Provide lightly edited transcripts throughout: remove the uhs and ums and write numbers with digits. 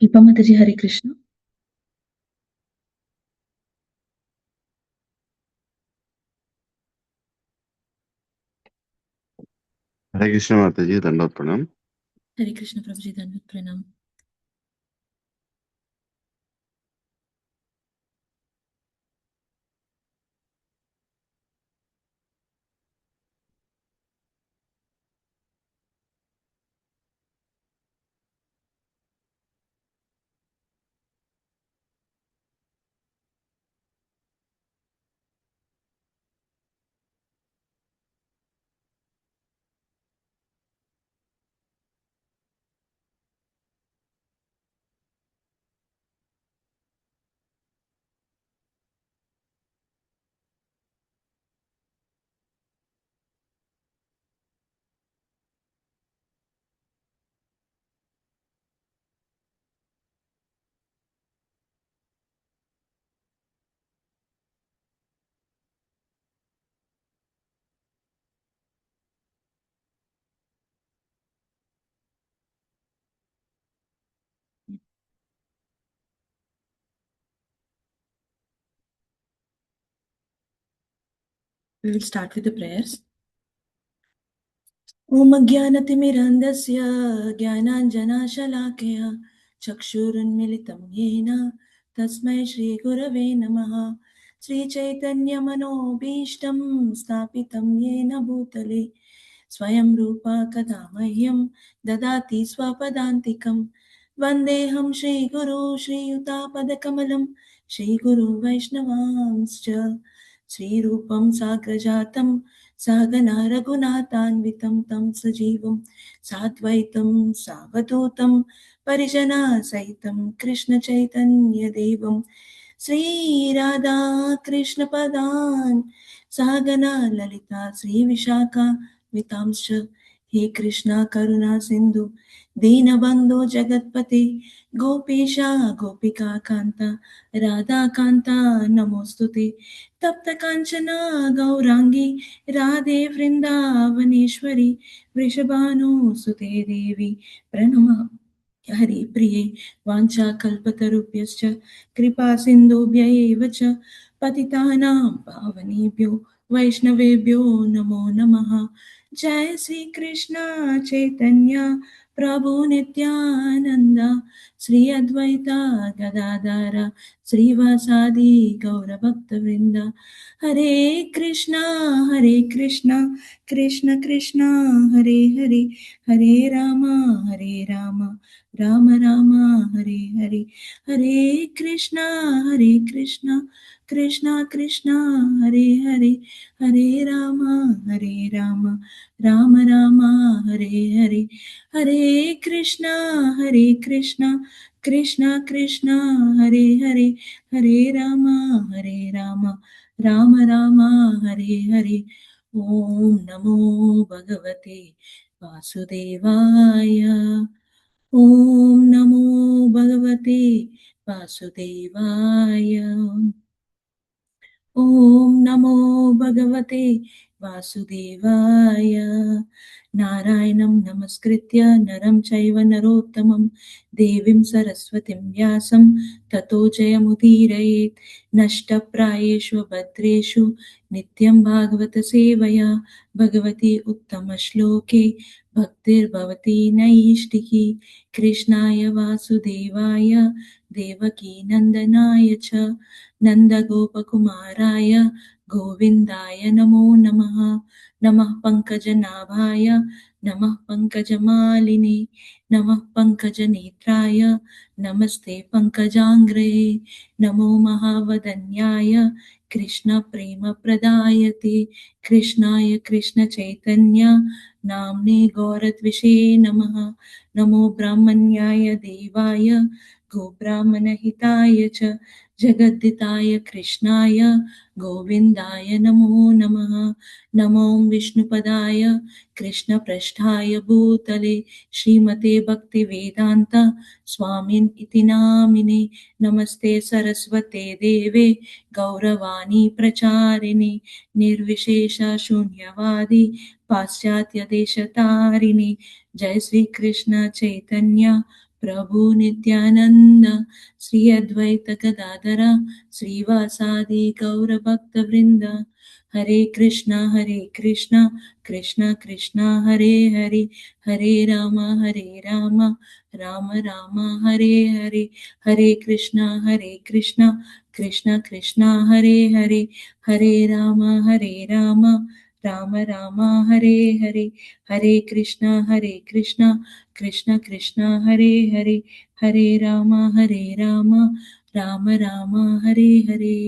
Srimad Mataji, Hare Krishna. Hare Krishna Mataji, Dandavat Pranam. Hare Krishna Prabhuji, Dandavat Pranam. We will start with the prayers. Om Jnanatimirandasya Jnananjanashalakhya Chakshurunmilitam Yena Tasmai Shri Gurave Namaha Sri Chaitanya Manobhishtam Stapitam Yena Bhutale Swayam Rupa Kadamahyam Dadati Swapadantikam Vandeham Shri Guru Shri Yuta Shri Guru Vaishnavamscha Shri Rupam Sagrajatam Sagana Raghunathanvitam tam sajivam Satvaitam Savadutam Parijana Saitam Krishna Chaitanya Devam Sri Radha Krishna Padan Sagana Lalita Sri Vishaka Vitamscha He Krishna Karuna Sindhu Dinabandhu Jagatpate Gopesha Gopika Kanta Radha Kanta Namostute Tapta Kanchana Gaurangi Radhe Vrindavaneshwari Vrishabhanu Sute Devi Pranama Hari Priye Vancha Kalpatarubhyascha Kripa Sindhubhya eva cha Patitanam Pavanebhyo Vaishnavebhyo Namo Namaha Jai Sri Krishna Chaitanya Prabhu Nityananda Sri Advaita Gadadara Sri Vasadi Gaura Bhakta Vrinda Hare Krishna Krishna Krishna Hare Hare Hare Rama Rama Rama Hare Hare Hare Krishna Krishna Krishna Hare Hare Hare Rama Rama Rama Hare Hare Hare Krishna Krishna Krishna Hare Hare Hare Rama Rama Rama Hare Hare Om Namo Bhagavate Vasudevaya Om Namo Bhagavate Vasudevaya Om Namo Bhagavate Vasudevaya Narayanam Namaskritya Naram Chaiva Narottamam Devim Saraswatim Vyasam Tato Jayamudirayet Nashta Prayeshu Bhadreshu Nityam Bhagavata Sevaya Bhagavati Uttama Shloke Bhaktir Bhavati Naishtiki Krishnaya Vasudevaya Devaki Nandanaya Cha नन्दगोपकुमाराय गोविन्दाय नमो नमः नमः पङ्कजनाभाय नमः पङ्कजमालिने नमः पङ्कजनेत्राय नमस्ते पङ्कजाङ्ग्रे नमो महावदन्याय कृष्णप्रेमप्रदायते कृष्णाय कृष्णचैतन्य नाम्ने गौरत्विषे नमः नमो ब्राह्मण्याय देवाय गोब्राह्मणहिताय च जगद्दिताय कृष्णाय गोविन्दाय नमो नमः नमो विष्णुपदाय कृष्णपृष्ठाय भूतले श्रीमते भक्तिवेदान्त स्वामिन् इति नामिने नमस्ते सरस्वते देवे गौरवाणी प्रचारिणे निर्विशेष शून्यवादी पाश्चात्यदेशतारिणे जय श्री कृष्ण चैतन्य प्रभु नित्यानंद श्री अद्वैत गदाधर श्रीवासादि गौर भक्त वृंद हरे Krishna Krishna Krishna Hare Hare Hare Ram Ram Ram Hare Hare Hare Krishna Krishna Krishna Hare Hare Hare Ram Ram Ram Hare Hare Hare Krishna Krishna Krishna Hare Hare Hare Ram Ram Ram Hare Hare.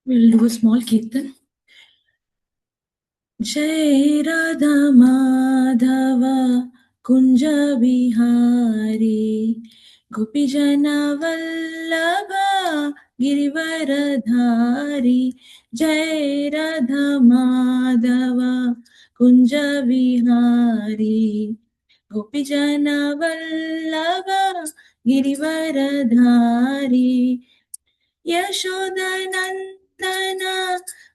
We'll do a small kirtan. जय राधा माधव कुंज विहारी गोपीजन वल्लभ गिरिवरधारी जय राधा माधव कुंज विहारी गोपीजन वल्लभ गिरिवरधारी यशोदनन्दन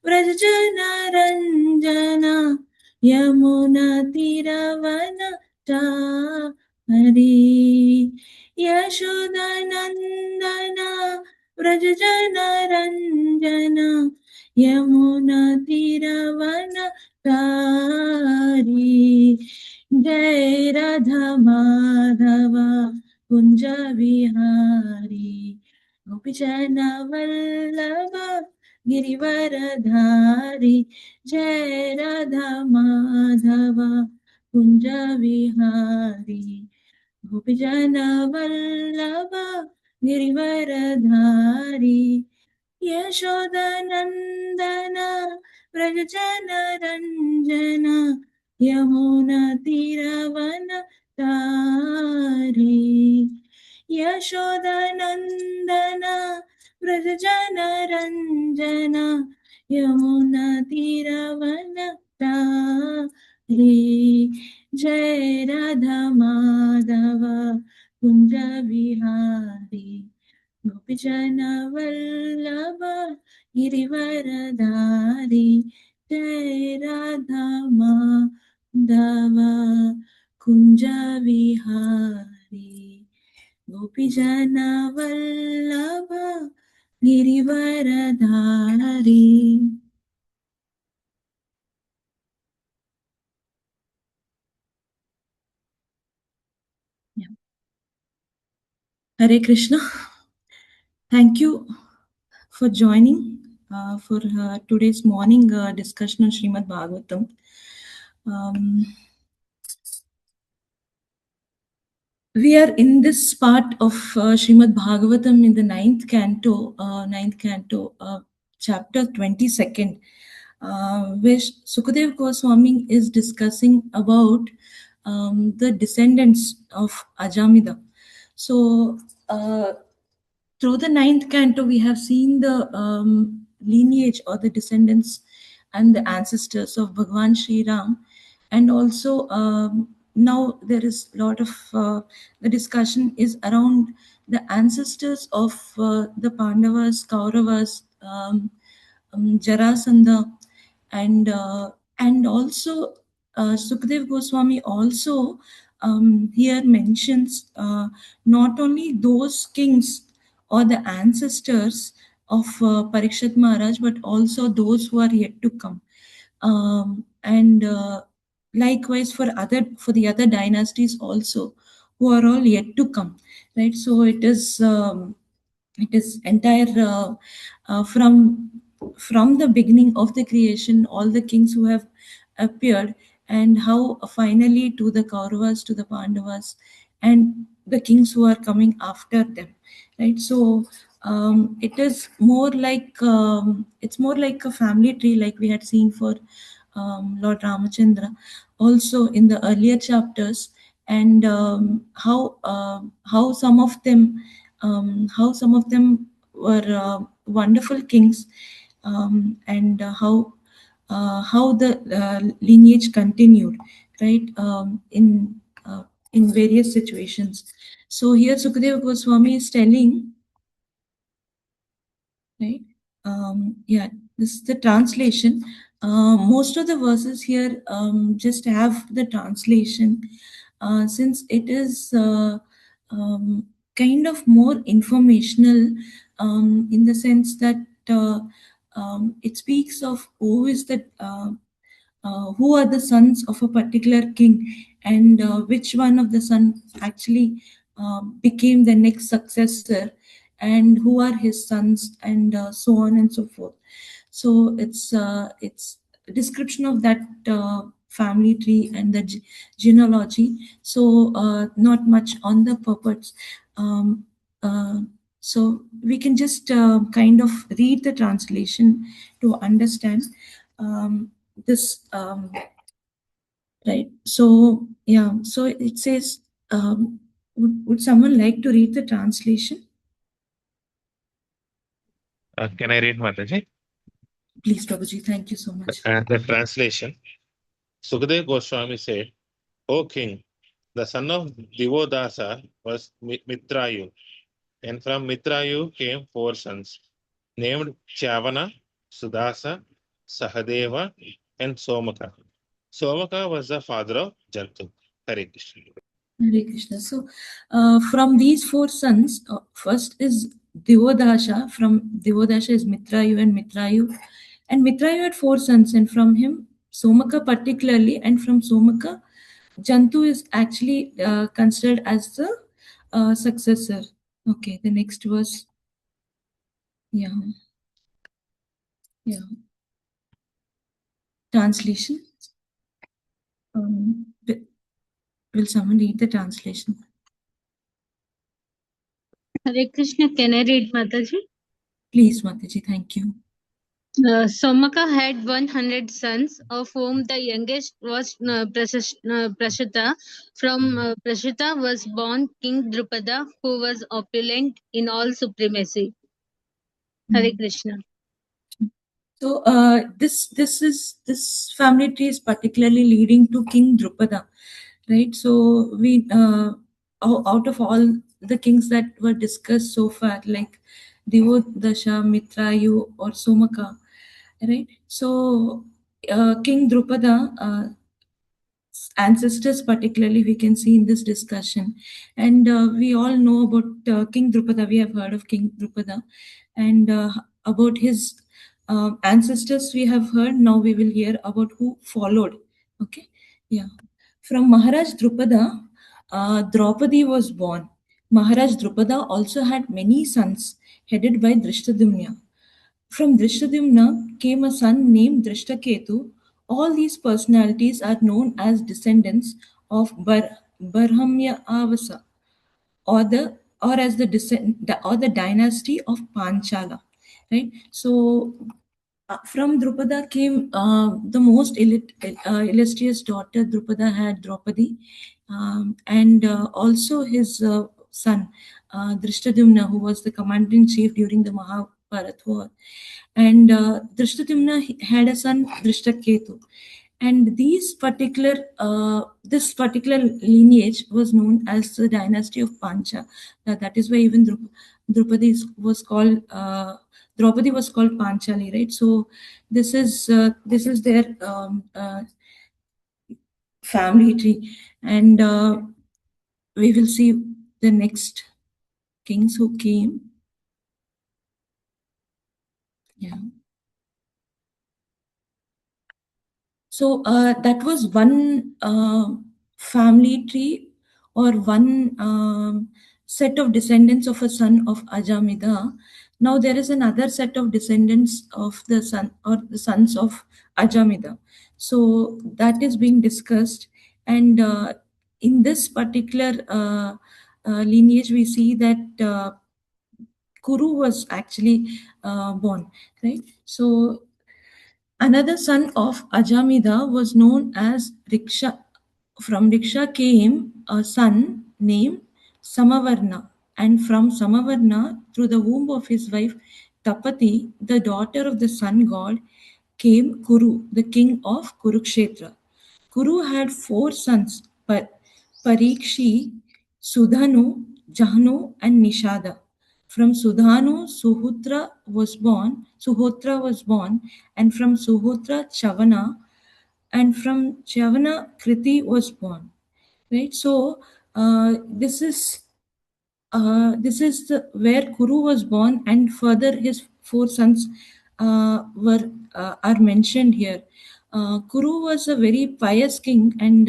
व्रजजनरञ्जन यमुनतिरवनचारि यशोदनन्दन व्रजजनरञ्जन यमुनतिरवनचारि जय राधा माधव कुञ्ज विहारी गोपीजन वल्लभ गिरिवरधारी जय राधा माधव कुंज विहारी गोपीजन वल्लभ गिरिवरधारी यशोदनन्दन व्रजजनरञ्जन यमुनतिरवनचारि यशोदनन्दन व्रजजनरञ्जन यमुनतिरवनचारि जय राधा माधव कुञ्ज विहारी गोपीजन वल्लभ गिरिवरधारी जय राधा माधव कुंज Vihari गोपीजन Vallabh Girivardhari. Hare Krishna. Thank you for joining for today's morning discussion on Srimad Bhagavatam. We are in this part of Srimad Bhagavatam in the ninth canto, chapter 22nd, where Sukadev Goswami is discussing about the descendants of Ajamida. So, through the ninth canto, we have seen the lineage or the descendants and the ancestors of Bhagwan Sri Ram, and also now there is a lot of the discussion is around the ancestors of the Pandavas, Kauravas, Jarasandha, and also Sukhdev Goswami also here mentions not only those kings or the ancestors of Parikshit Maharaj, but also those who are yet to come. And likewise for the other dynasties also, who are all yet to come, right? So it is entire from the beginning of the creation, all the kings who have appeared, and how finally to the Kauravas, to the Pandavas, and the kings who are coming after them, right? So It is more like it's more like a family tree, like we had seen for Lord Ramachandra, also in the earlier chapters, and how some of them were wonderful kings, and how the lineage continued, right, in various situations. So here Sukadeva Goswami is telling, right? Yeah, this is the translation. Most of the verses here just have the translation, since it is kind of more informational, in the sense that it speaks of who are the sons of a particular king, and which one of the son actually became the next successor, and who are his sons, and so on and so forth. So it's a description of that family tree and the genealogy. So not much on the purports. um, uh, so we can just kind of read the translation to understand this, right. So yeah, so it says, would someone like to read the translation? Can I read, Mataji? Please, Prabhuji. Thank you so much. The translation. Sukadeva Goswami said, O king, the son of Divodasa was Mitrayu, and from Mitrayu came 4 sons, named Chavana, Sudasa, Sahadeva, and Somaka. Somaka was the father of Jantu. Hare Krishna. Hare Krishna. So, from these 4 sons, first is Divodasha. From Divodasha is Mitrayu and Mitrayu. And Mitrayu had 4 sons, and from him, Somaka particularly, and from Somaka, Jantu is actually considered as the successor. Okay, the next verse. Yeah. Yeah. Translation. Will someone read the translation? Hare Krishna, can I read, Mataji? Please, Mataji, thank you. Somaka had 100 sons, of whom the youngest was Prashita. From Prashita was born King Drupada, who was opulent in all supremacy. Hare Krishna. So this family tree is particularly leading to King Drupada, right? So we out of all the kings that were discussed so far, like Divodasha, Mitrayu, or Somaka, right? So King Drupada, ancestors particularly we can see in this discussion, and we all know about King Drupada. We have heard of King Drupada, and about his ancestors we have heard. Now we will hear about who followed. Okay, yeah. From Maharaj Drupada, Draupadi was born. Maharaj Drupada also had many sons headed by Drishtadyumna. From Drishtadyumna came a son named Drishtaketu. All these personalities are known as descendants of Barhamya Avasa, or the or as the or the dynasty of Panchala, right? So from Drupada came the most illustrious daughter Drupada had, Draupadi, and also his son Drishtadyumna, who was the commander in chief during the Mahabharat war. And Drishtadyumna had a son Drishtaketu, and this particular lineage was known as the dynasty of Pancha. That is why even was called Draupadi was called Panchali, right? So this is their family tree, and we will see the next kings who came. Yeah. So that was one family tree, or one set of descendants of a son of Ajamida. Now there is another set of descendants of the son, or the sons of Ajamida. So that is being discussed, and in this particular lineage, we see that Kuru was actually born, right? So another son of Ajamida was known as Riksha. From Riksha came a son named Samavarna, and from Samavarna, through the womb of his wife Tapati, the daughter of the sun god, came Kuru, the king of Kurukshetra. Kuru had four sons, Parikshi, Sudhanu, Jahnu, and Nishada. From Sudhanu, Suhotra was born, and from Suhotra, Chavana, and from Chavana, Kriti was born. Right? So, this is where Kuru was born, and further his four sons are mentioned here. Kuru was a very pious king, and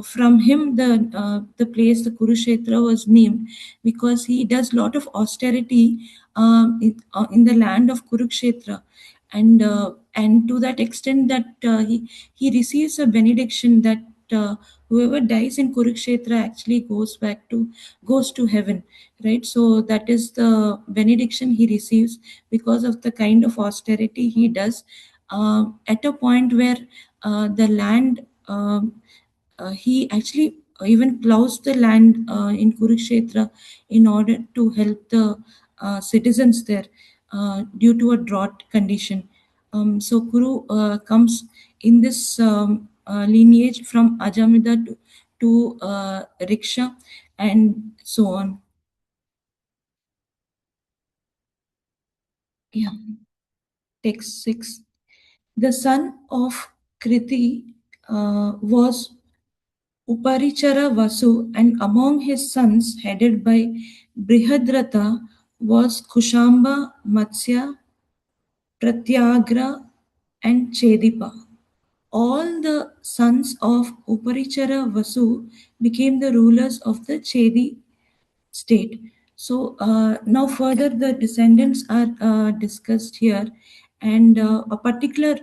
from him the place the Kurukshetra was named, because he does lot of austerity in the land of Kurukshetra, and to that extent that he receives a benediction that whoever dies in Kurukshetra actually goes to heaven, right? So that is the benediction he receives because of the kind of austerity he does, at a point where the land he actually even plows the land in Kurukshetra in order to help the citizens there due to a drought condition. So Kuru comes in this lineage from Ajamida to Riksha and so on. Yeah. Text 6. The son of Kriti was Uparichara Vasu, and among his sons, headed by Brihadratha, was Kushamba, Matsya, Pratyagra, and Chedipa. All the sons of Uparichara Vasu became the rulers of the Chedi state. So now further the descendants are discussed here, and a particular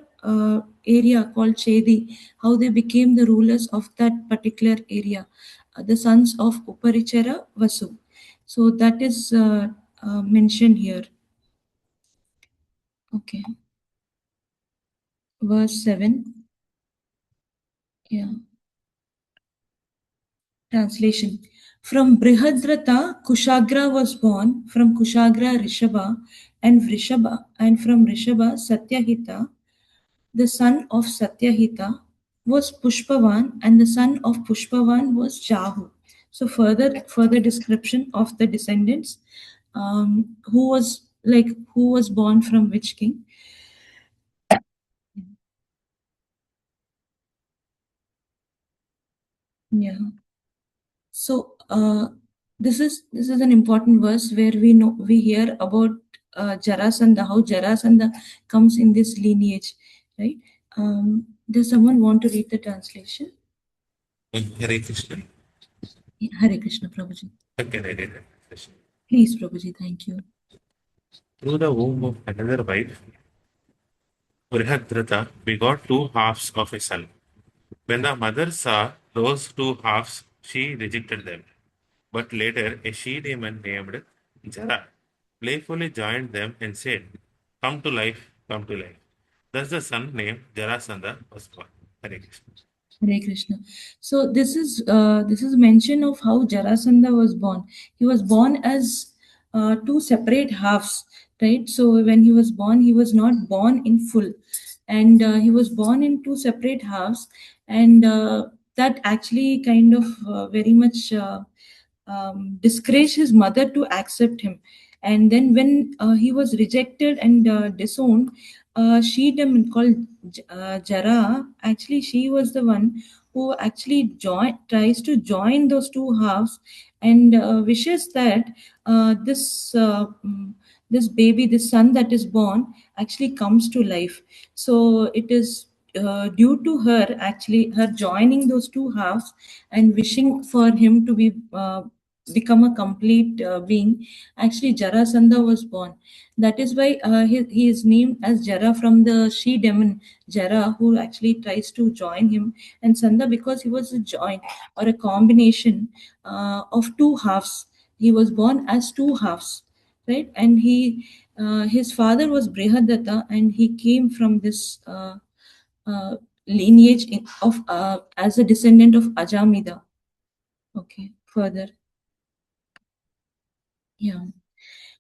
area called Chedi, how they became the rulers of that particular area, the sons of Uparichara Vasu. So that is mentioned here. Okay. Verse 7. Yeah. Translation. From Brihadratha, Kushagra was born, from Kushagra, Rishabha, and from Rishabha, Satyahita. The son of Satyahita was Pushpavan, and the son of Pushpavan was Jahu. So further description of the descendants, who was born from which king. Yeah. So this is an important verse where we hear about Jarasandha, how Jarasandha comes in this lineage, right? Does someone want to read the translation? Hare Krishna. Hare Krishna, Prabhuji. Okay, I did it. Please, Prabhuji, thank you. Through the womb of another wife, Brihadratha begot two halves of a son. When the mother saw those two halves, she rejected them. But later, a she demon named Jara playfully joined them and said, "Come to life, come to life." Thus the son named Jarasandha was born. Hare Krishna. Hare Krishna. So this is mention of how Jarasandha was born. He was born as two separate halves, right? So when he was born, he was not born in full, and he was born in two separate halves, and that actually kind of very much discouraged his mother to accept him. And then when he was rejected and disowned, she demon called Jara, actually she was the one who actually tries to join those two halves, and wishes that this baby, this son that is born, actually comes to life. So it is due to her, actually her joining those two halves and wishing for him to become a complete being, actually Jarasandha was born. That is why he is named as Jara, from the she demon Jara, who actually tries to join him, and Sandha because he was a joint or a combination of two halves. He was born as two halves, right? And his father was Brihadatta, and he came from this uh, lineage of as a descendant of Ajamida. Okay, further, yeah.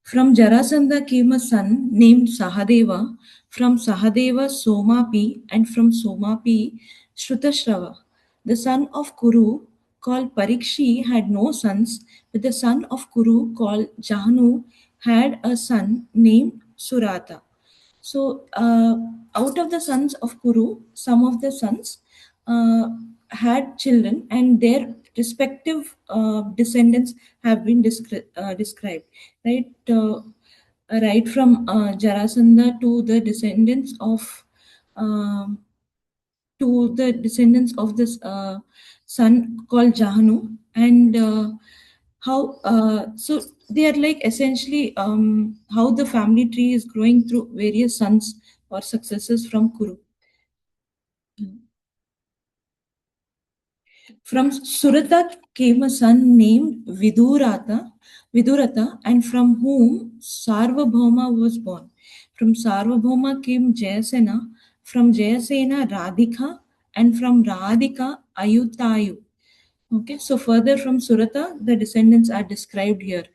From Jarasandha came a son named Sahadeva, from Sahadeva Somapi, and from Somapi Shrutashrava. The son of Kuru called Parikshi had no sons, but the son of Kuru called Jahanu had a son named Surata. So, out of the sons of Kuru, some of the sons had children, and their respective descendants have been described, right? Right from Jarasandha um, to the descendants of this son called Jahanu, and how so they are like essentially how the family tree is growing through various sons or successors from Kuru. From Surata came a son named Vidurata, and from whom Sarvabhauma was born. From Sarvabhauma came Jayasena, from Jayasena Radhika, and from Radhika Ayutayu. Okay, so further from Surata, the descendants are described here,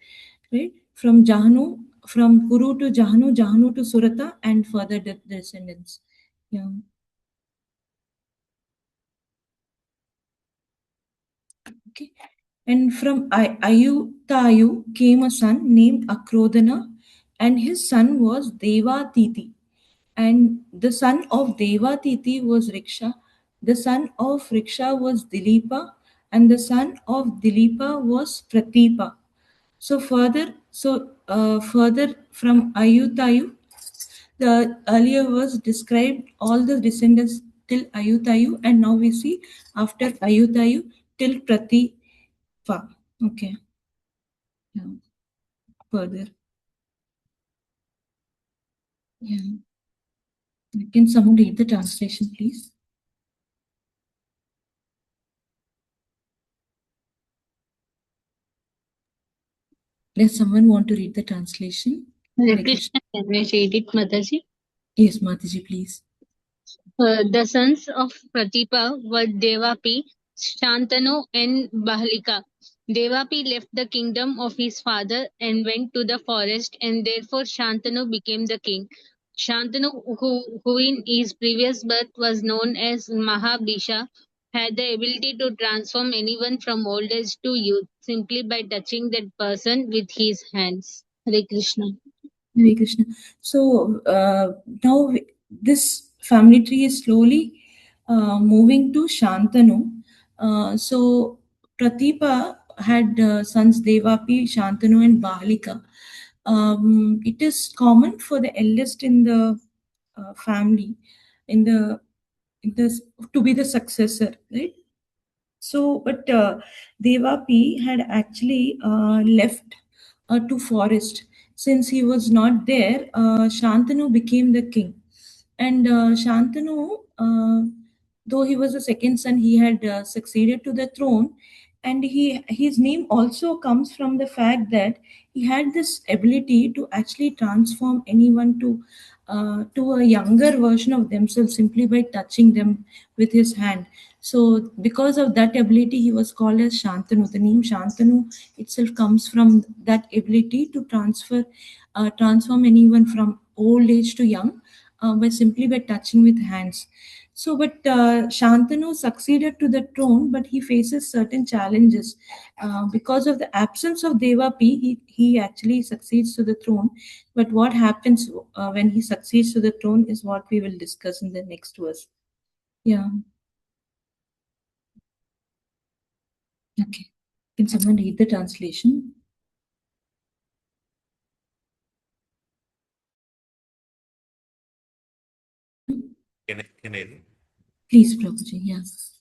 right? From Jahanu, from Kuru to Jahanu, Jahanu to Surata, and further the descendants. Yeah. Okay. And from Ayutayu came a son named Akrodana, and his son was Devatiti. And the son of Devatiti was Riksha. The son of Riksha was Dilipa, and the son of Dilipa was Pratipa. So further from Ayutayu, the earlier was described all the descendants till Ayutayu, and now we see after Ayutayu till Pratipa. Okay, yeah. Further, yeah. Can someone read the translation, please? Does someone want to read the translation? Hare Krishna, can I read it, Mataji? Yes, Mataji, please. The sons of Pratipa were Devapi, Shantanu, and Bahalika. Devapi left the kingdom of his father and went to the forest, and therefore Shantanu became the king. Shantanu, who in his previous birth was known as Mahabisha, had the ability to transform anyone from old age to youth simply by touching that person with his hands. Hare Krishna. Hare Krishna. So now this family tree is slowly moving to Shantanu. So Pratipa had sons Devapi, Shantanu, and Bahalika. It is common for the eldest in the family, in the to be the successor, right? So, but Devapi had actually left to forest. Since he was not there, Shantanu became the king. And Shantanu, though he was the second son, he had succeeded to the throne. And his name also comes from the fact that he had this ability to actually transform anyone to a younger version of themselves simply by touching them with his hand. So, because of that ability, he was called as Shantanu. The name Shantanu itself comes from that ability to transform anyone from old age to young by touching with hands. So, but Shantanu succeeded to the throne, but he faces certain challenges. Because of the absence of Devapi, he actually succeeds to the throne. But what happens when he succeeds to the throne is what we will discuss in the next verse. Yeah. Okay. Can someone read the translation? Can I read? Please, Prabhuji. Yes.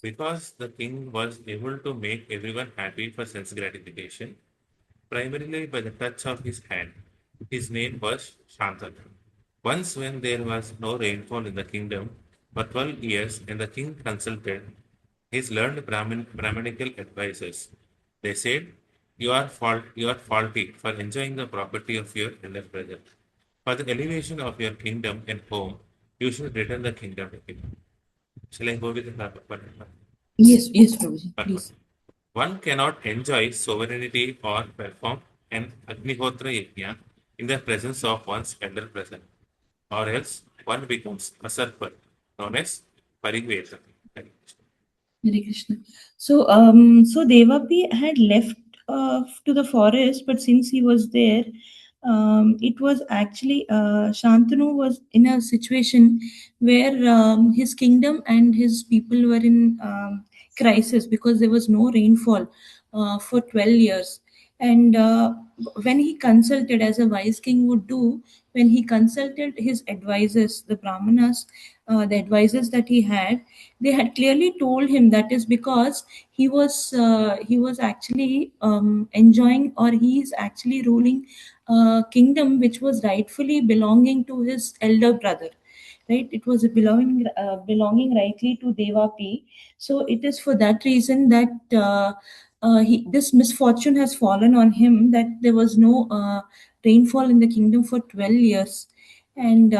Because the king was able to make everyone happy for sense gratification, primarily by the touch of his hand. His name was Shantanu. Once, when there was no rainfall in the kingdom for 12 years, and the king consulted his learned Brahminical advisors, they said, You are faulty for enjoying the property of your elder brother. For the elevation of your kingdom and home, you should return the kingdom to him. Shall I go with the purport? Yes, Prabhuji, please. One cannot enjoy sovereignty or perform an Agnihotra Yajna in the presence of one's elder brother, or else one becomes a usurper, known as Pariveta. Hare Krishna. So, so Devapi had left to the forest, but since he was there, it was actually Shantanu was in a situation where his kingdom and his people were in crisis because there was no rainfall for 12 years. And when he consulted, as a wise king would do, when he consulted his advisors, the Brahmanas, the advisors that he had, they had clearly told him that is because he was actually enjoying, or he is actually ruling a kingdom which was rightfully belonging to his elder brother, right? It was belonging rightly to Devapi. So it is for that reason that this misfortune has fallen on him, that there was no rainfall in the kingdom for 12 years. And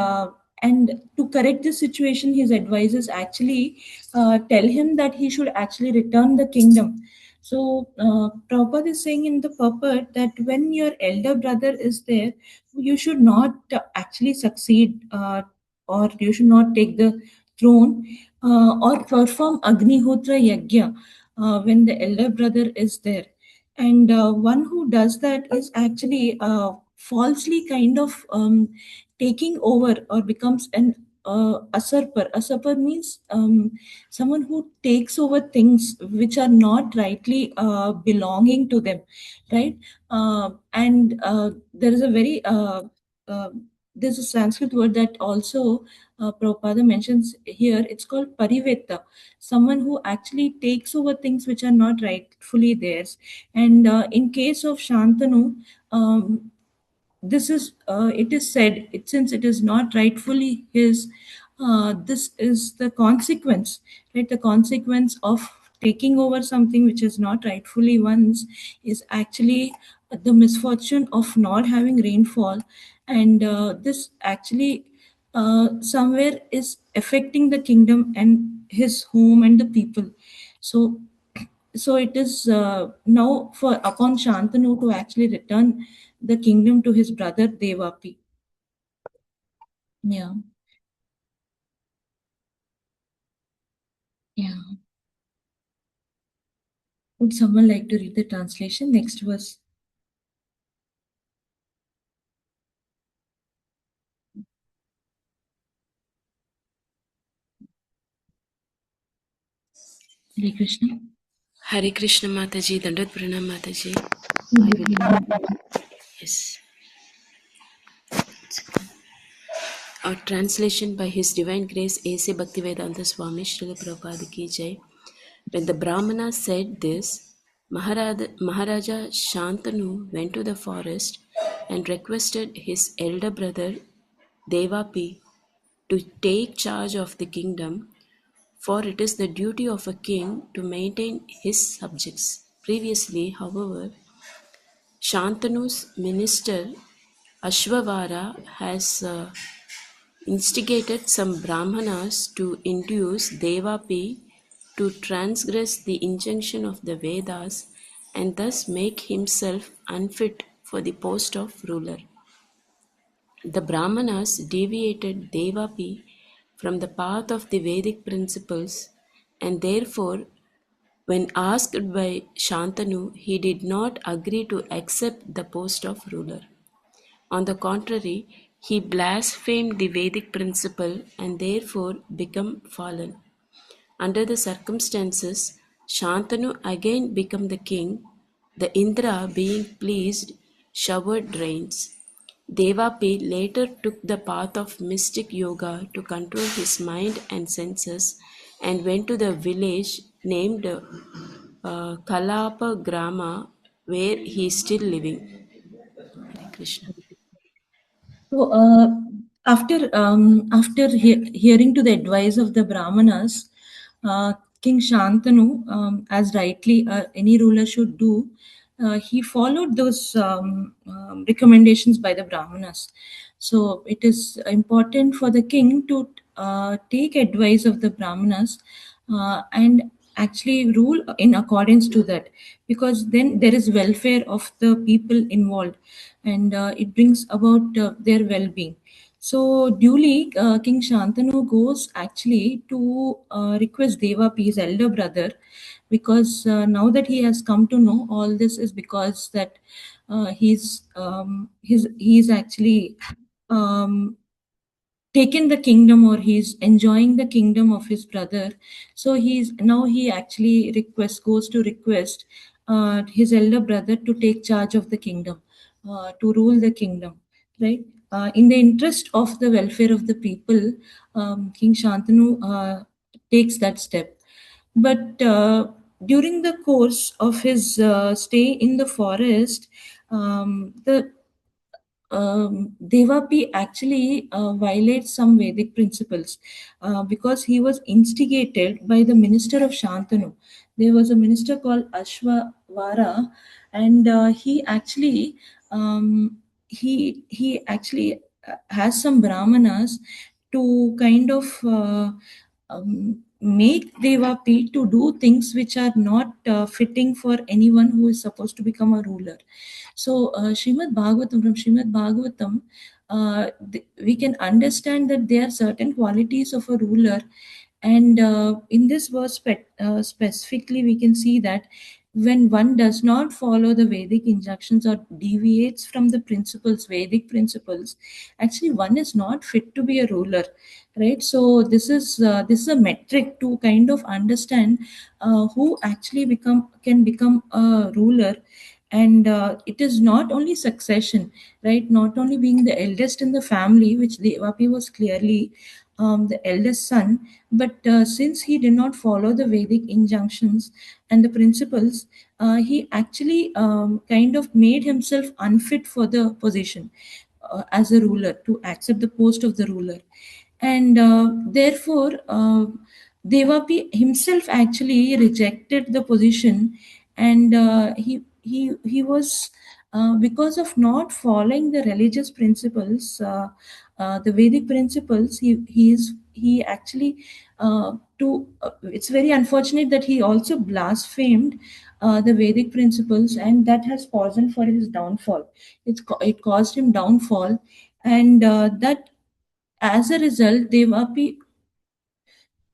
to correct this situation, his advisors actually tell him that he should actually return the kingdom. So Prabhupada is saying in the purport that when your elder brother is there, you should not actually succeed, or you should not take the throne, or perform Agnihotra Yajna when the elder brother is there. And one who does that is actually falsely kind of taking over, or becomes an usurper. Usurper means someone who takes over things which are not rightly belonging to them, right? And there is a very uh, there's a Sanskrit word that also Prabhupada mentions here. It's called pariveta, someone who actually takes over things which are not rightfully theirs. And in case of Shantanu, this is it is said, since it is not rightfully his, this is the consequence, right? The consequence of taking over something which is not rightfully one's is actually the misfortune of not having rainfall. And this actually somewhere is affecting the kingdom and his home and the people. So it is now for upon Shantanu to actually return the kingdom to his brother Devapi. Yeah. Yeah. Would someone like to read the translation? Next verse. Hare Krishna. Hare Krishna Mataji, Dandat Pranam Mataji. Yes. A translation by His Divine Grace A.C. Bhaktivedanta Swami Srila Prabhupada Ki Jai. When the Brahmana said this, Maharaja Shantanu went to the forest and requested his elder brother Devapi to take charge of the kingdom, for it is the duty of a king to maintain his subjects. Previously, however, Shantanu's minister Ashwavara has instigated some Brahmanas to induce Devapi to transgress the injunction of the Vedas and thus make himself unfit for the post of ruler. The Brahmanas deviated Devapi from the path of the Vedic principles, and therefore, when asked by Shantanu, he did not agree to accept the post of ruler. On the contrary, he blasphemed the Vedic principle and therefore became fallen. Under the circumstances, Shantanu again became the king. The Indra, being pleased, showered rains. Devapi later took the path of mystic yoga to control his mind and senses and went to the village named Kalapa Grama, where he is still living. Hare Krishna. So after hearing to the advice of the Brahmanas, King Shantanu, as rightly any ruler should do, he followed those recommendations by the Brahmanas. So it is important for the king to take advice of the Brahmanas and actually rule in accordance to that, because then there is welfare of the people involved, and it brings about their well-being. So duly, King Shantanu goes actually to request Devapi, his elder brother, because now that he has come to know all this is because that he's actually um, taken the kingdom, or he's enjoying the kingdom of his brother. So he actually goes to request his elder brother to take charge of the kingdom, to rule the kingdom, right? In the interest of the welfare of the people, King Shantanu takes that step. But during the course of his stay in the forest, the Devapi actually violates some Vedic principles because he was instigated by the minister of Shantanu. There was a minister called Ashwavara, and he actually has some brahmanas to kind of make Devapi to do things which are not fitting for anyone who is supposed to become a ruler. So, from Srimad Bhagavatam, we can understand that there are certain qualities of a ruler, and in this verse specifically, we can see that when one does not follow the Vedic injunctions or deviates from the principles, Vedic principles, actually one is not fit to be a ruler, right? So this is a metric to kind of understand who actually can become a ruler. And it is not only succession, right? Not only being the eldest in the family, which Devapi was clearly the eldest son, but since he did not follow the Vedic injunctions and the principles, he actually kind of made himself unfit for the position as a ruler, to accept the post of the ruler. And therefore, Devapi himself actually rejected the position, and he was because of not following the religious principles, the Vedic principles. He actually it's very unfortunate that he also blasphemed the Vedic principles, and that has caused for his downfall. It caused him downfall, and that as a result, Devapi,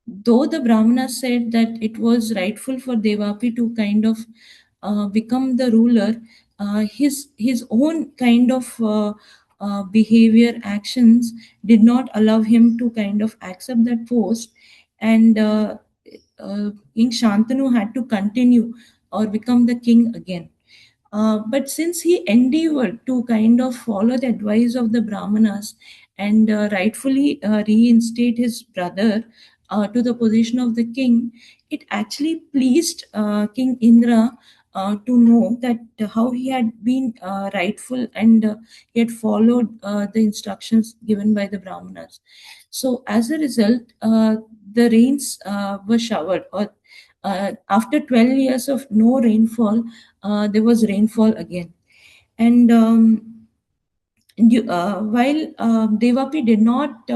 though the Brahmanas said that it was rightful for Devapi to kind of become the ruler, his own kind of behavior, actions did not allow him to kind of accept that post, and King Shantanu had to continue or become the king again. But since he endeavored to kind of follow the advice of the Brahmanas and rightfully reinstate his brother to the position of the king, it actually pleased King Indra to know that how he had been rightful, and he had followed the instructions given by the Brahmanas. So, as a result, the rains were showered, or after 12 years of no rainfall, there was rainfall again. And while Devapi did not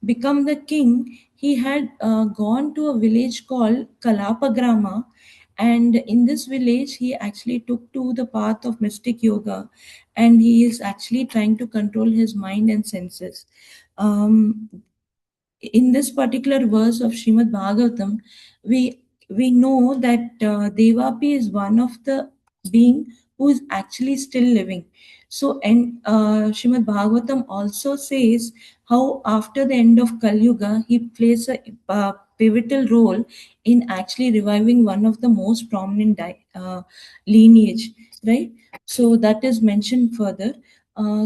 become the king, he had gone to a village called Kalapagrama. And in this village, he actually took to the path of mystic yoga, and he is actually trying to control his mind and senses. Um, in this particular verse of Srimad Bhagavatam, we know that Devapi is one of the being who is actually still living. So, and Srimad Bhagavatam also says how after the end of Kali Yuga, he plays a pivotal role in actually reviving one of the most prominent lineage, right? So that is mentioned further.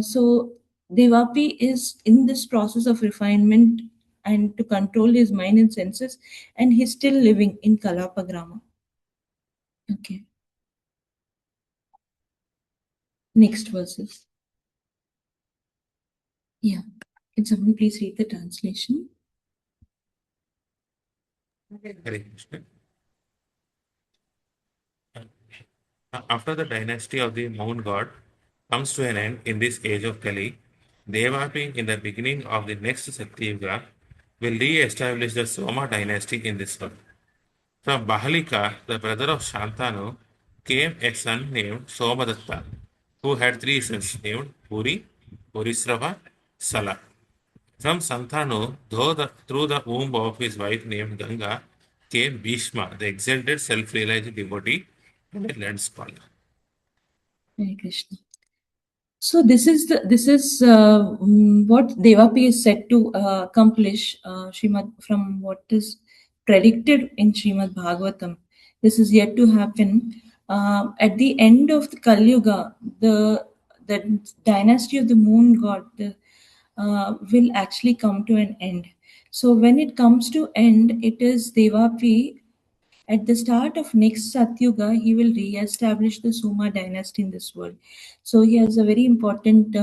So Devapi is in this process of refinement and to control his mind and senses, and he's still living in Kalapagrama. Okay. Next verses. Yeah. Can someone please read the translation? Hare Krishna. After the dynasty of the moon god comes to an end in this age of Kali, Devapi in the beginning of the next Satyuga will re-establish the Soma dynasty in this world. From Bahalika, the brother of Shantanu, came a son named Somadatta, who had three sons named Puri, Purisrava, Sala. From Santanu, through the womb of his wife named Ganga, came Bhishma, the exalted self-realized devotee and a learned scholar. Hare Krishna. So this is what Devapi is said to accomplish, from what is predicted in Srimad Bhagavatam. This is yet to happen. At the end of the Kali Yuga, the dynasty of the moon god will actually come to an end. So when it comes to end, it is Devapi. At the start of next Satyuga, he will re-establish the Soma dynasty in this world. So he has a very important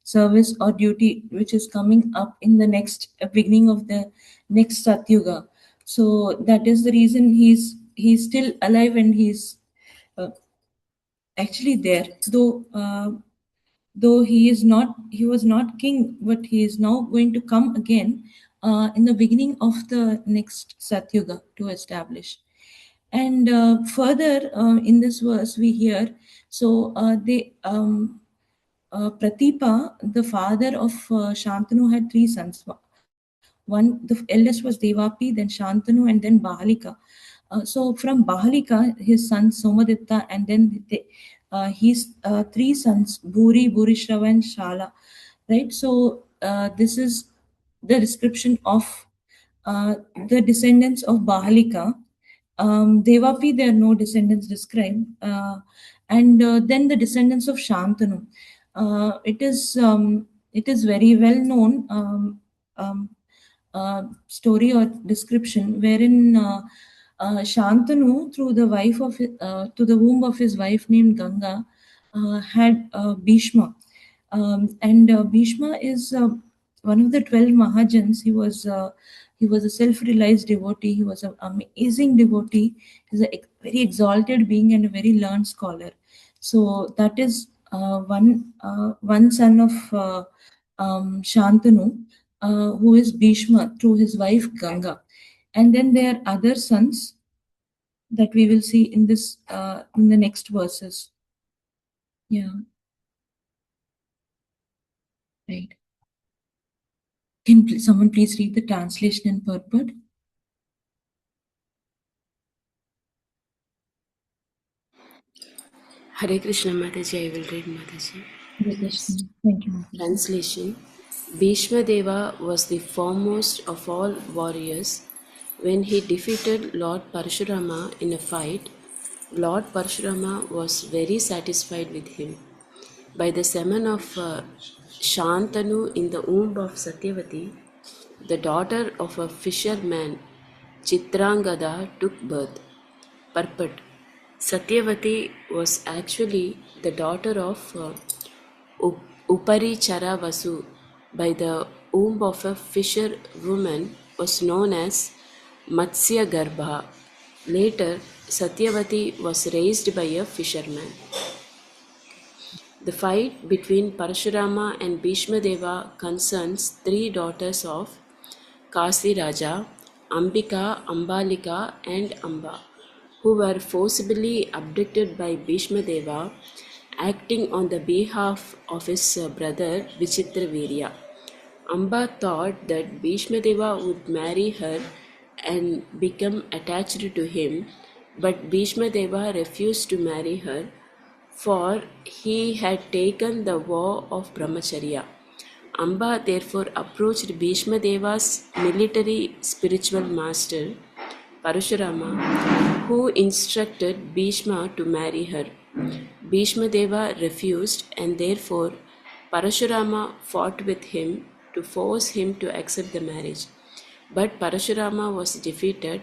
service or duty which is coming up in the next beginning of the next Satyuga. So that is the reason he's still alive and he's uh, actually there. Though he was not king, but he is now going to come again in the beginning of the next Satyuga to establish. And further in this verse, we hear Pratipa, the father of Shantanu, had three sons. The eldest was Devapi, then Shantanu, and then Bahalika. So from Bahalika, his son Somaditta, and then his three sons, Bhuri, Bhurishrava, and Shala. Right. So this is the description of the descendants of Bahalika. Devapi, there are no descendants described. And then the descendants of Shantanu. It is very well known story or description wherein Shantanu, through the to the womb of his wife named Ganga, had Bhishma. And Bhishma is one of the 12 Mahajans. He was a self-realized devotee. He was an amazing devotee. He's a very exalted being and a very learned scholar. So that is one son of Shantanu, who is Bhishma through his wife Ganga. And then there are other sons that we will see in the next verses. Yeah. Right. Can someone please read the translation in purport? Hare Krishna Mataji, I will read Mataji. Hare Krishna. Thank you, Mataji. Translation. Bhishma Deva was the foremost of all warriors. When he defeated Lord Parashurama in a fight, Lord Parashurama was very satisfied with him. By the semen of Shantanu in the womb of Satyavati, the daughter of a fisherman, Chitrangada, took birth. Purport. Satyavati was actually the daughter of Uparichara Vasu. By the womb of a fisher woman was known as Matsya Garbha. Later, Satyavati was raised by a fisherman. The fight between Parashurama and Bhishma Deva concerns three daughters of Kasi Raja, Ambika, Ambalika, and Amba, who were forcibly abducted by Bhishma Deva, acting on the behalf of his brother Vichitravirya. Amba thought that Bhishma Deva would marry her and become attached to him, but Bhishma Deva refused to marry her, for he had taken the vow of brahmacharya. Amba therefore approached Bhishma Deva's military spiritual master, Parashurama, who instructed Bhishma to marry her. Bhishma Deva refused, and therefore Parashurama fought with him to force him to accept the marriage. But Parashurama was defeated,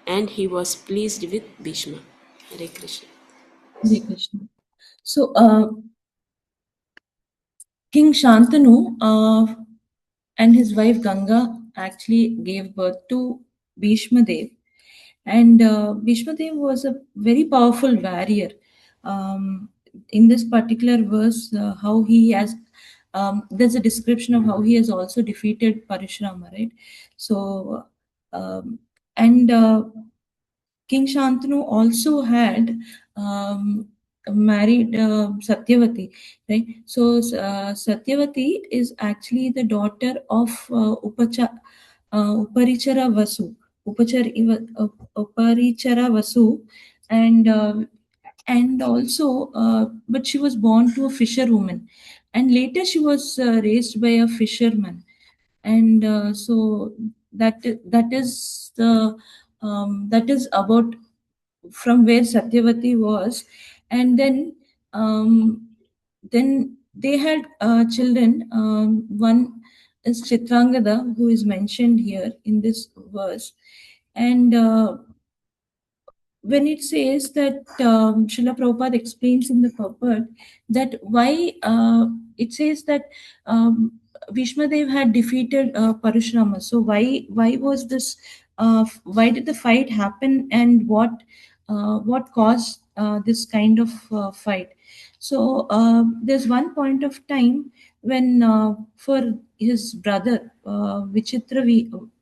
and he was pleased with Bhishma. Hare Krishna. Hare Krishna. So, King Shantanu and his wife Ganga actually gave birth to Bhishma Dev. And Bhishma Dev was a very powerful warrior. in this particular verse, how he has, there's a description of how he has also defeated Parashurama, right? So, and King Shantanu also had married Satyavati, right? So Satyavati is actually the daughter of Uparichara Vasu, Uparichara Vasu, and also, but she was born to a fisherwoman, and later she was raised by a fisherman, and so that is the that is about from where Satyavati was, and then they had children. One is Chitrangada, who is mentioned here in this verse, and when it says that Srila Prabhupada explains in the purport that why it says that Bhishmadev had defeated Parashurama. So why was this? Why did the fight happen, and what caused this kind of fight? So there's one point of time when for his brother Vichitra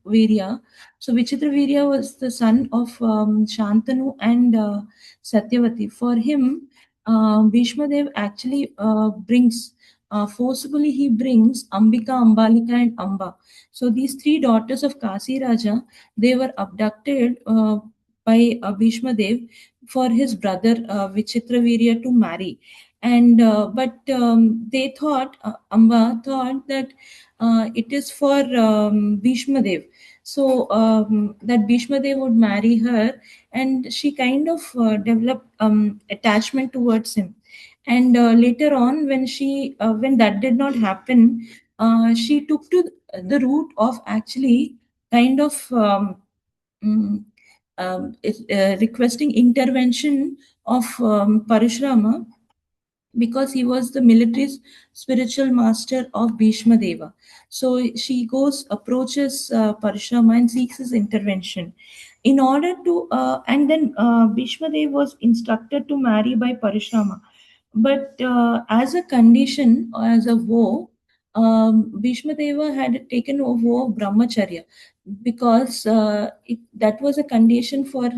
Virya. So Vichitravirya was the son of Shantanu and Satyavati. For him, Bhishmadev actually brings, forcibly he brings Ambika, Ambalika and Amba. So these three daughters of Kasi Raja, they were abducted by Bhishmadev for his brother Vichitravirya to marry. And but they thought, Amba thought that it is for Bhishmadev, so that Bhishmadev would marry her, and she kind of developed attachment towards him. And later on, when that did not happen, she took to the route of actually kind of mm, requesting intervention of Parashurama, because he was the military spiritual master of Bhishma Deva. So she goes, approaches Parashurama and seeks his intervention. In order to, and then Bhishma Deva was instructed to marry by Parashurama. But as a condition, or as a vow, Bhishma Deva had taken a vow of brahmacharya, because that was a condition for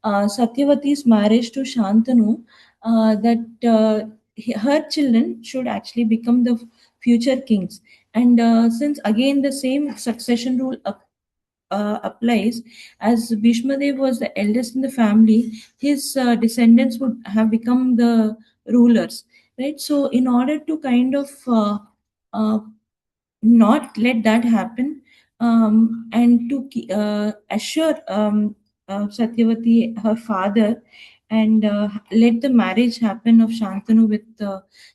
Satyavati's marriage to Shantanu, that her children should actually become the future kings. And since again the same succession rule applies, as Bhishmadev was the eldest in the family, his descendants would have become the rulers, right? So in order to kind of uh, not let that happen, and to assure Satyavati, her father, and let the marriage happen of Shantanu with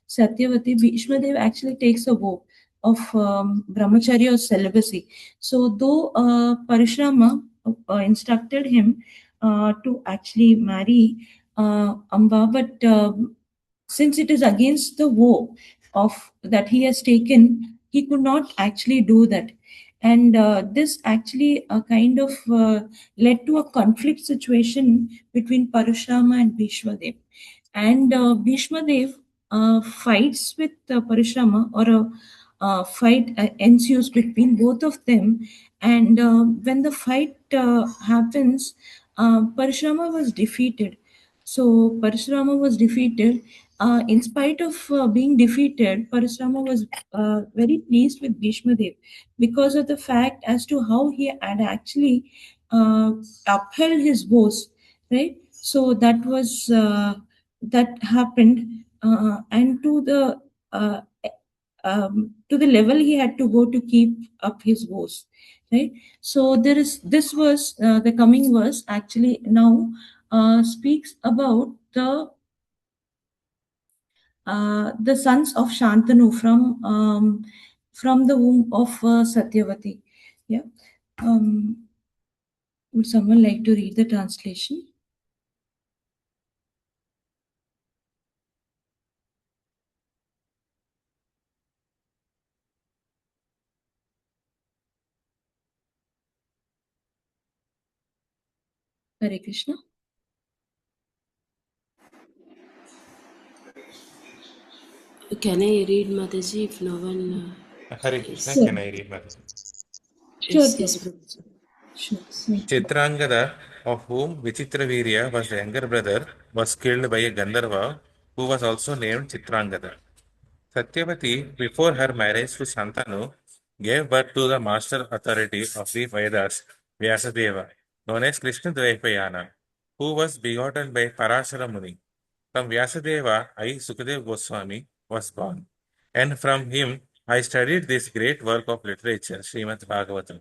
Satyavati, Bhishmadev actually takes a vow of brahmacharya or celibacy. So though Parashurama instructed him to actually marry Amba, but since it is against the vow of that he has taken, he could not actually do that. And this actually kind of led to a conflict situation between Parashurama and Bhishmadev. And Bhishmadev fights with Parashurama, or a fight ensues between both of them. And when the fight happens, Parashurama was defeated. So Parashurama was defeated. In spite of being defeated, Parashurama was very pleased with Bhishmadev, because of the fact as to how he had actually upheld his vows, right? So that happened, and to the level he had to go to keep up his vows, right? So there is this verse, the coming verse actually now speaks about the sons of Shantanu from the womb of Satyavati. Yeah. Would someone like to read the translation? Hare Krishna. Can I read, Mataji, if no one Hare Krishna, is... can I read Mataji? Sure, Yes, yes, please. Mataji. Sure. Thank you. Chitrangada, of whom Vichitravirya was the younger brother, was killed by a Gandharva who was also named Chitrangada. Satyavati, before her marriage to Shantanu, gave birth to the master authority of the Vedas, Vyasadeva, known as Krishna Dvaipayana, who was begotten by Parashara Muni. From Vyasadeva, I, Sukadev Goswami, was born, and from him I studied this great work of literature, Srimad Bhagavatam.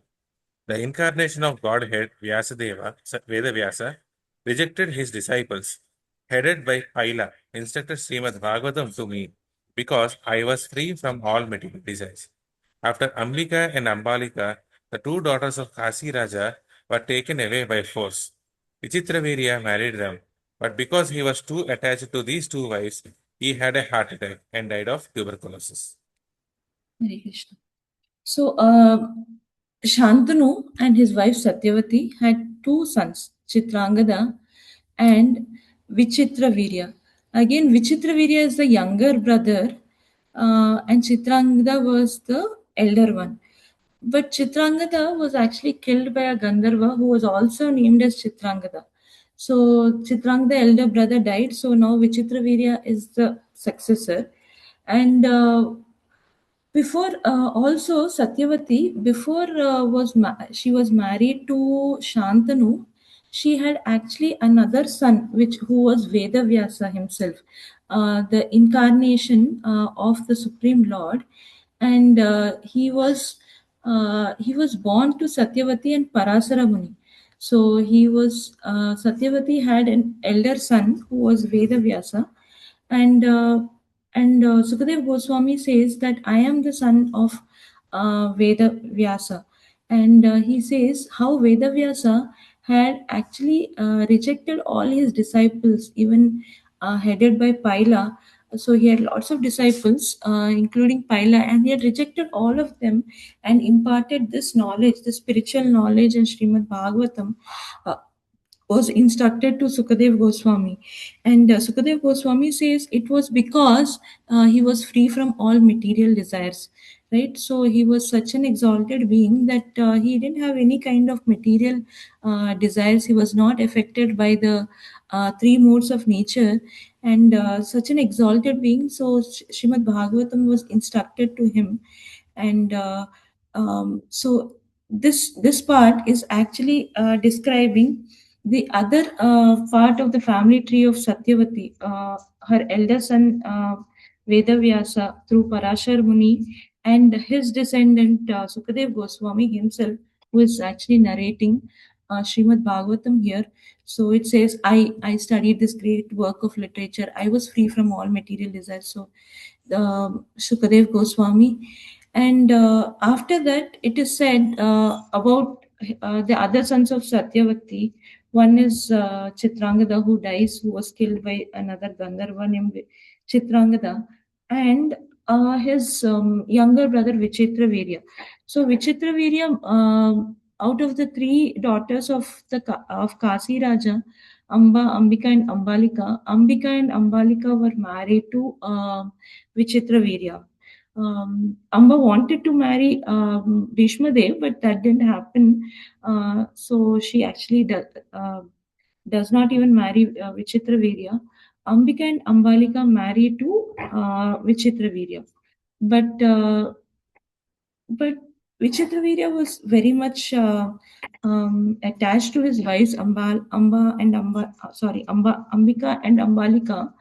The incarnation of Godhead, Vyasadeva, Vedavyasa, rejected his disciples, headed by Paila, instructed Srimad Bhagavatam to me, because I was free from all material desires. After Ambika and Ambalika, the two daughters of Kasi Raja were taken away by force. Vichitravirya married them, but because he was too attached to these two wives, he had a heart attack and died of tuberculosis. Hare Krishna. So, Shantanu and his wife Satyavati had two sons, Chitrangada and Vichitravirya. Again, Vichitravirya is the younger brother, and Chitrangada was the elder one. But Chitrangada was actually killed by a Gandharva who was also named as Chitrangada. So Chitrangada elder brother died. So now Vichitravirya is the successor, and before also Satyavati, before she was married to Shantanu, she had actually another son, which who was Vedavyasa himself, the incarnation of the Supreme Lord, and he was born to Satyavati and Parasara Muni. So he was Satyavati had an elder son who was Vedavyasa, and Sukadev Goswami says that I am the son of Veda Vyasa, and he says how Veda Vyasa had actually rejected all his disciples, even headed by Paila. So he had lots of disciples, including Paila, and he had rejected all of them and imparted this knowledge, the spiritual knowledge in Srimad Bhagavatam. Was instructed to Sukadev Goswami. And Sukadev Goswami says it was because he was free from all material desires. Right, so he was such an exalted being that he didn't have any kind of material desires. He was not affected by the three modes of nature, and such an exalted being. So Srimad Bhagavatam was instructed to him, and so this part is actually describing the other part of the family tree of Satyavati, her elder son Vedavyasa through Parashar Muni, and his descendant Sukadev Goswami himself, who is actually narrating Srimad Bhagavatam here. So it says, I studied this great work of literature. I was free from all material desires. So Sukadev Goswami. And after that, it is said about the other sons of Satyavati. One is Chitrangada, who dies, who was killed by another Gandharva named Chitrangada, and his younger brother Vichitravirya. So Vichitravirya, out of the three daughters of of Kasi Raja, Ambika, and Ambika and Ambalika were married to Vichitravirya. Amba wanted to marry Bhishma Dev, but that didn't happen. So she actually does not even marry Vichitravirya. Ambika and Ambalika married to Vichitravirya. But Vichitravirya was very much attached to his wives Ambika and Ambalika.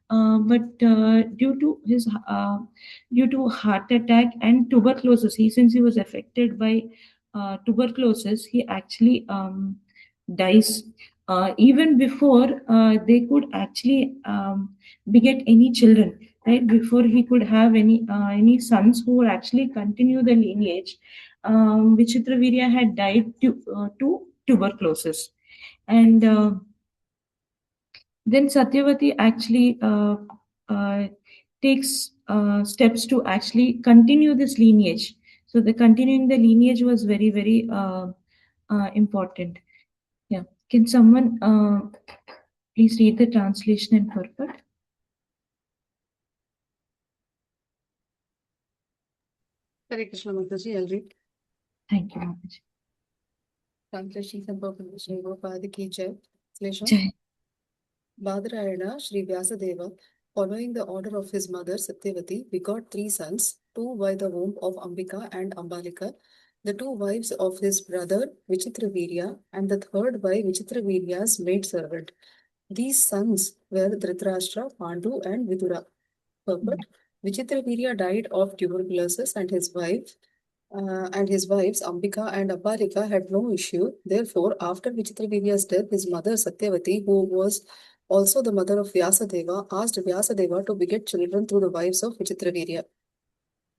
But due to heart attack and tuberculosis, since he was affected by tuberculosis, he actually dies even before they could actually beget any children. Right, before he could have any sons who would actually continue the lineage, Vichitravirya had died to tuberculosis, and then Satyavati actually takes steps to actually continue this lineage. So the continuing the lineage was very, very important. Yeah. Can someone please read the translation and purport? Hare Krishna Mataji, I'll read. Thank you, Mataji. Translation from Prabhupada Shri Gopadi Ki Jai. Translation. Jai. Badarayana Sri Vyasadeva, following the order of his mother Satyavati, begot 3 sons, 2 by the womb of Ambika and Ambalika, the 2 wives of his brother Vichitravirya, and the 3rd by Vichitravirya's maidservant. These sons were Dhritarashtra, Pandu, and Vidura. Purport: Vichitravirya died of tuberculosis, and his wives Ambika and Ambalika had no issue. Therefore, after Vichitravirya's death, his mother Satyavati, who was also the mother of Vyasadeva, asked Vyasadeva to beget children through the wives of Vichitravirya.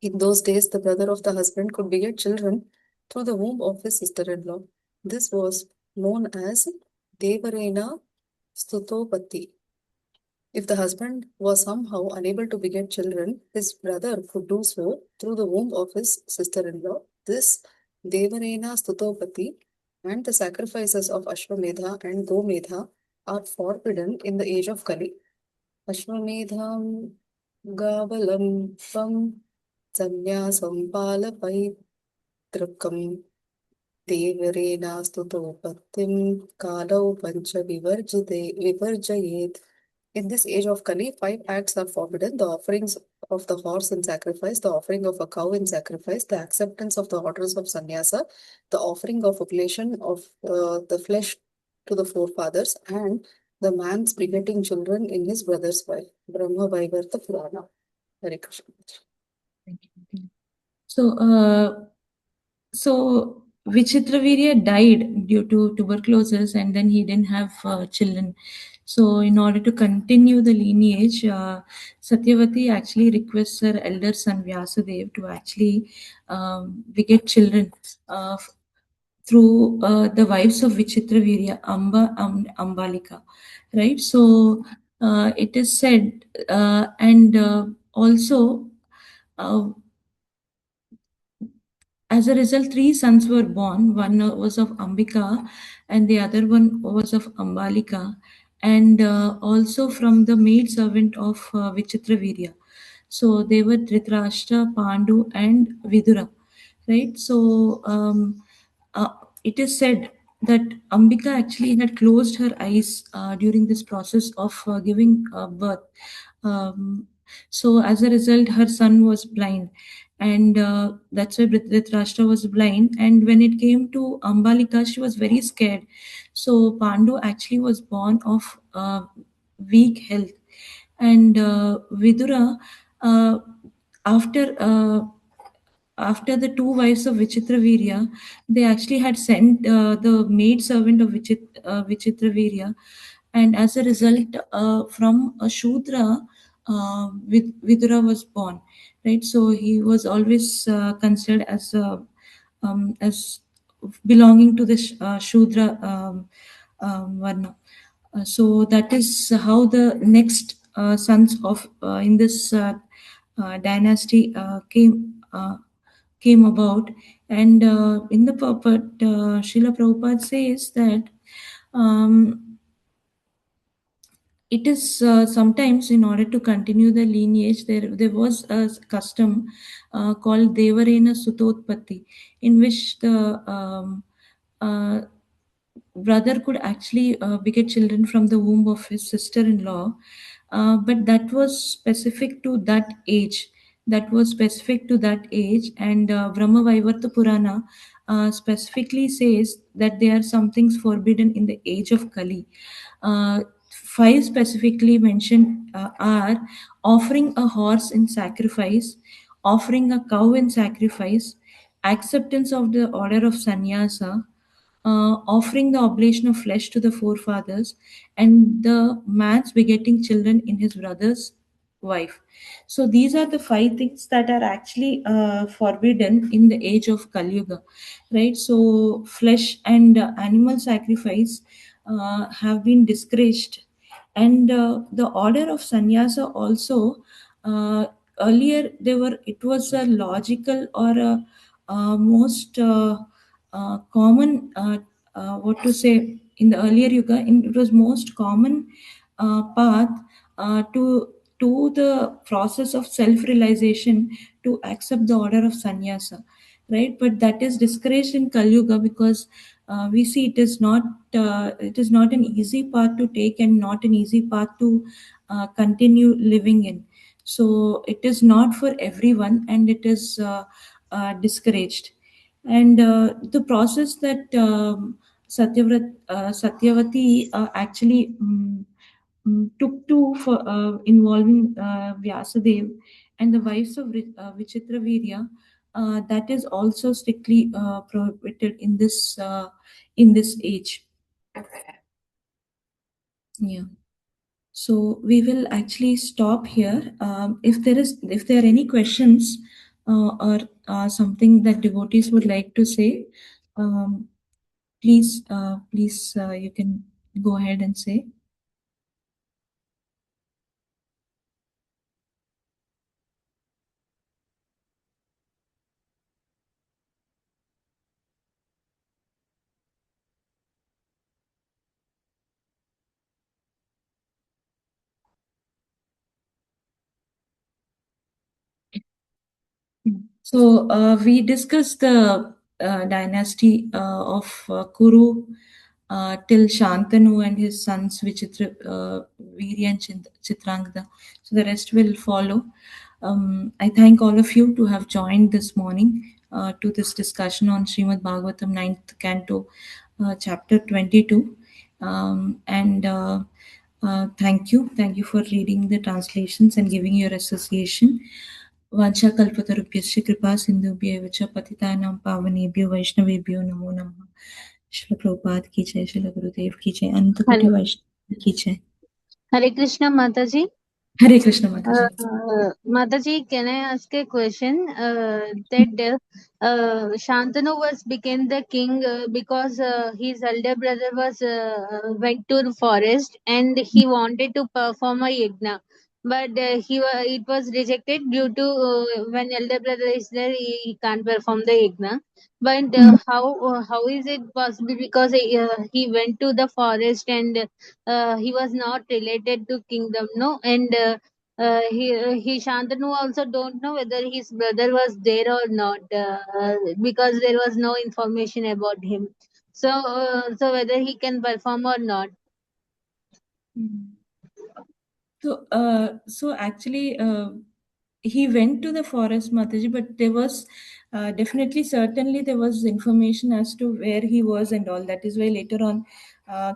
In those days, the brother of the husband could beget children through the womb of his sister-in-law. This was known as Devarena Stutopati. If the husband was somehow unable to beget children, his brother could do so through the womb of his sister-in-law. This Devarena Stutopati and the sacrifices of Ashwamedha and Gomedha are forbidden in the age of Kali. Ashwamedham Gavalampam Sanyasam Palapaitrukam Devarena Stutopatim Kalau Pancha Vivarjayet. In this age of Kali, 5 acts are forbidden: the offerings of the horse in sacrifice, the offering of a cow in sacrifice, the acceptance of the orders of sannyasa, the offering of oblation of the flesh to the forefathers, and the man's begetting children in his brother's wife. Brahma Vaivarta Purana. Hare Krishna. Thank you. So Vichitravirya died due to tuberculosis, and then he didn't have children. So in order to continue the lineage, Satyavati actually requests her elder son Vyasadeva to actually beget children through the wives of Vichitravirya, Ambalika, right? So it is said, and also as a result, 3 sons were born. One was of Ambika, and the other one was of Ambalika, and also from the maid servant of Vichitravirya. So they were Dhritarashtra, Pandu, and Vidura, right? So it is said that Ambika actually had closed her eyes during this process of giving birth. So as a result, her son was blind, and that's why Dhritarashtra was blind. And when it came to Ambalika, she was very scared. So Pandu actually was born of weak health, and Vidura, after after the 2 wives of Vichitravirya, they actually had sent the maid servant of Vichitravirya, and as a result, from a Shudra, Vidura was born, right? So he was always considered as belonging to the Shudra Varna. So that is how the next sons of in this dynasty came about. And in the purport, Srila Prabhupada says that it is sometimes, in order to continue the lineage, there was a custom called Devarena Sutotpatti, in which the brother could actually beget children from the womb of his sister-in-law, but that was specific to that age. That was specific to that age, and Brahma Vaivarta Purana specifically says that there are some things forbidden in the age of Kali. 5 specifically mentioned are offering a horse in sacrifice, offering a cow in sacrifice, acceptance of the order of sannyasa, offering the oblation of flesh to the forefathers, and the man's begetting children in his brother's wife. So these are the 5 things that are actually forbidden in the age of Kali Yuga, right? So flesh and animal sacrifice have been discouraged, and the order of sannyasa also, earlier it was a logical or a most common, what to say, in the earlier yuga, it was most common path to to the process of self-realization to accept the order of sannyasa, right? But that is discouraged in Kali Yuga because we see it is not an easy path to take and not an easy path to continue living in. So it is not for everyone, and it is discouraged. And the process that Satyavati actually took to for involving Vyasadev and the wives of Vichitravirya, that is also strictly prohibited in this age. Yeah. So we will actually stop here. If there are any questions or something that devotees would like to say, please you can go ahead and say. So we discussed the dynasty of Kuru till Shantanu and his sons Virya and Chitrangada. So the rest will follow. I thank all of you to have joined this morning to this discussion on Srimad Bhagavatam 9th Canto, chapter 22. Thank you for reading the translations and giving your association. वाञ्छाकल्पतरुभ्यश्च कृपा सिन्धुभ्यैव च पतितानां पावनेभ्यो वैष्णवेभ्यो नमो नमः। श्रील प्रभुपाद की जय, श्रील गुरुदेव की जय, अनंत कोटि वैष्णव की जय। Hare Krishna Mataji. हरे कृष्ण माताजी। Mataji, can I ask a question? That Shantanu was became the king because his elder brother was went to the forest and he wanted to perform a yajna, but it was rejected due to when elder brother is there, he can't perform the yajna. But how is it possible? Because he went to the forest and he was not related to kingdom, no, and he Shantanu also don't know whether his brother was there or not because there was no information about him. So whether he can perform or not. So actually, he went to the forest, Mataji, but there was certainly there was information as to where he was and all. That is why later on,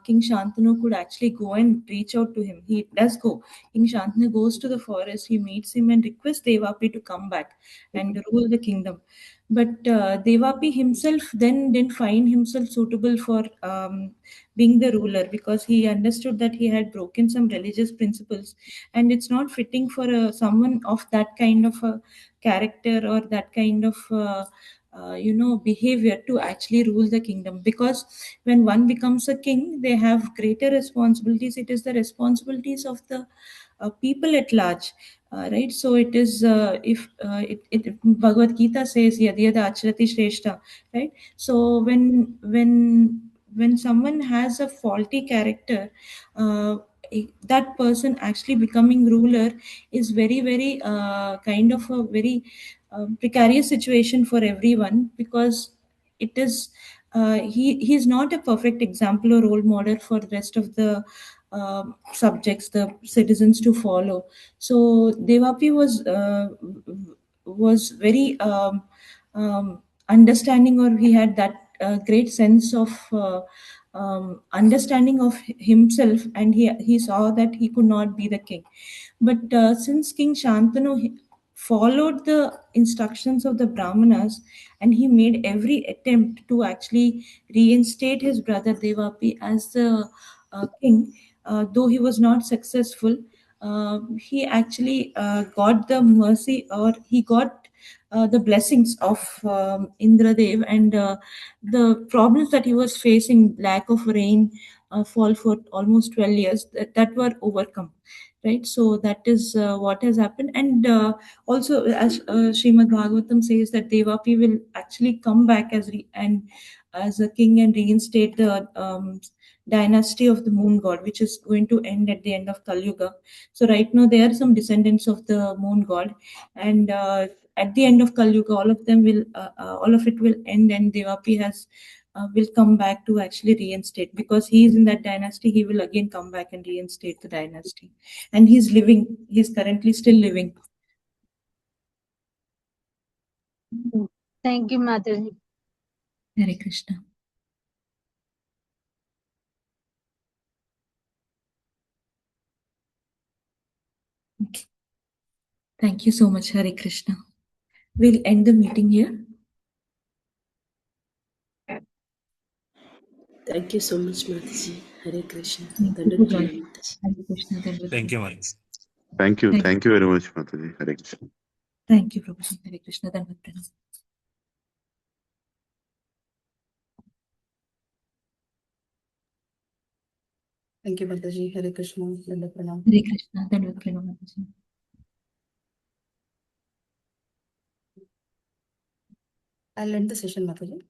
King Shantanu could actually go and reach out to him. He does go. King Shantanu goes to the forest. He meets him and requests Devapi to come back and rule the kingdom. But Devapi himself then didn't find himself suitable for being the ruler because he understood that he had broken some religious principles, and it's not fitting for someone of that kind of a character or that kind of behavior to actually rule the kingdom. Because when one becomes a king, they have greater responsibilities. It is the responsibilities of the people at large, right? So it is it Bhagavad Gita says yad yad acharati shrestha, right? So when someone has a faulty character, that person actually becoming ruler is very kind of a very precarious situation for everyone, because it is he's not a perfect example or role model for the rest of the subjects, the citizens to follow. So Devapi was very understanding, or he had that great sense of understanding of himself, and he saw that he could not be the king. But since King Shantanu followed the instructions of the Brahmanas, and he made every attempt to actually reinstate his brother Devapi as the king, though he was not successful, he actually got the mercy, or he got the blessings of Indradev, and the problems that he was facing, lack of rain, fall for almost 12 years, that were overcome, right? So that is what has happened. And also, as Srimad Bhagavatam says, that Devapi will actually come back as a king and reinstate dynasty of the moon god, which is going to end at the end of Kali Yuga. So right now they are some descendants of the moon god, and at the end of Kali Yuga, all of it will end, and Devapi will come back to actually reinstate, because he is in that dynasty. He will again come back and reinstate the dynasty, and he's living. He's currently still living. Thank you, Mataji. Hare Krishna. Okay. Thank you so much, Hare Krishna. We'll end the meeting here. Thank you so much, Mataji. Hare Krishna. Thank you for joining. Hare Krishna. Thank you, Mataji. Thank you. Thank Thank you very much, Mataji. Hare Krishna. Thank you, Prabhuji. Hare Krishna. Dandavat pranam. Thank you, Mataji. Hare Krishna. Dandavat pranam. Hare Krishna. Dandavat pranam, Mataji. I'll end the session, Mataji.